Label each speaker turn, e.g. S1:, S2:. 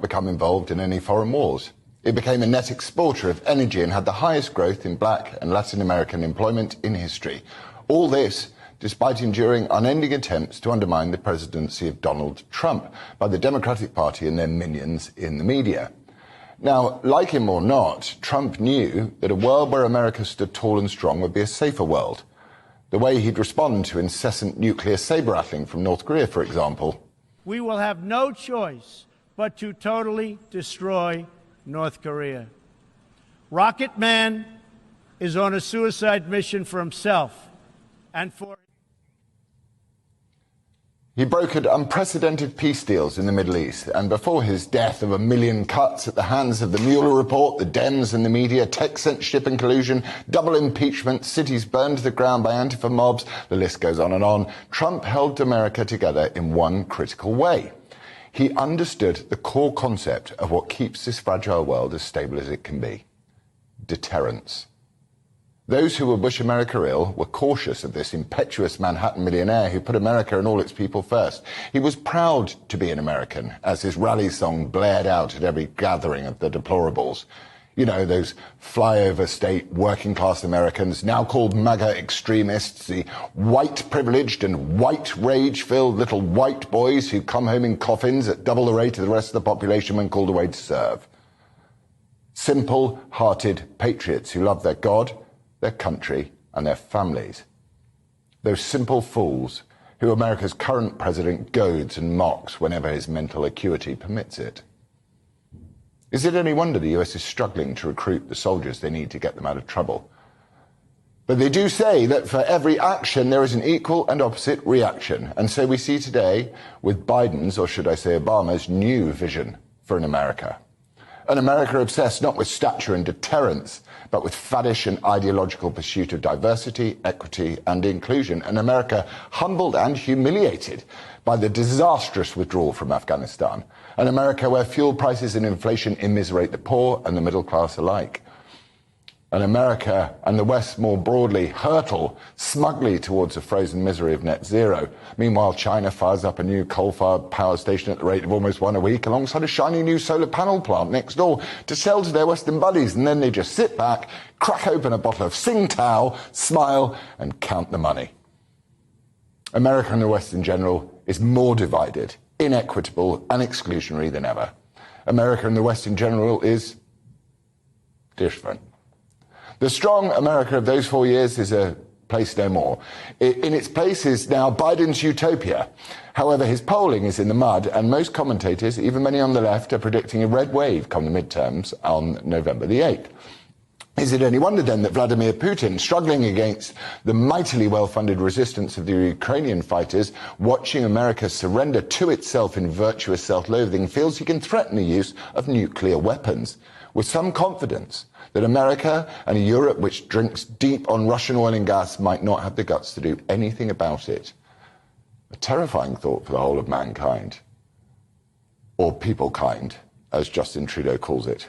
S1: become involved in any foreign wars. It became a net exporter of energy and had the highest growth in black and Latin American employment in history. All this despite enduring unending attempts to undermine the presidency of Donald Trump by the Democratic Party and their minions in the media. Now, like him or not, Trump knew that a world where America stood tall and strong would be a safer world. The way he'd respond to incessant nuclear saber-rattling from North Korea, for example.
S2: We will have no choice but to totally destroy North Korea. Rocket Man is on a suicide mission for himself and for...
S1: He brokered unprecedented peace deals in the Middle East, and before his death of 1 million cuts at the hands of the Mueller report, the Dems and the media, tech censorship and collusion, double impeachment, cities burned to the ground by Antifa mobs, the list goes on, Trump held America together in one critical way. He understood the core concept of what keeps this fragile world as stable as it can be: deterrence. Those who would wish America ill were cautious of this impetuous Manhattan millionaire who put America and all its people first. He was proud to be an American, as his rally song blared out at every gathering of the deplorables. You know, those flyover state working class Americans, now called MAGA extremists, the white privileged and white rage-filled little white boys who come home in coffins at double the rate of the rest of the population when called away to serve. Simple-hearted patriots who love their God, their country and their families. Those simple fools who America's current president goads and mocks whenever his mental acuity permits it. Is it any wonder the US is struggling to recruit the soldiers they need to get them out of trouble? But they do say that for every action there is an equal and opposite reaction. And so we see today with Biden's, or should I say Obama's, new vision for an America. An America obsessed not with stature and deterrence, but with faddish and ideological pursuit of diversity, equity and inclusion. An America humbled and humiliated by the disastrous withdrawal from Afghanistan. An America where fuel prices and inflation immiserate the poor and the middle class alike. An America and the West more broadly hurtle smugly towards a frozen misery of net zero. Meanwhile, China fires up a new coal-fired power station at the rate of almost one a week alongside a shiny new solar panel plant next door to sell to their Western buddies, and then they just sit back, crack open a bottle of Tsingtao, smile and count the money. America and the West in general is more divided, inequitable and exclusionary than ever. America and the West in general is different. The strong America of those 4 years is a place no more. In its place is now Biden's utopia. However, his polling is in the mud, and most commentators, even many on the left, are predicting a red wave come the midterms on November the 8th. Is it any wonder then that Vladimir Putin, struggling against the mightily well-funded resistance of the Ukrainian fighters, watching America surrender to itself in virtuous self-loathing, feels he can threaten the use of nuclear weapons with some confidence that America and a Europe which drinks deep on Russian oil and gas might not have the guts to do anything about it? A terrifying thought for the whole of mankind, or people kind, as Justin Trudeau calls it.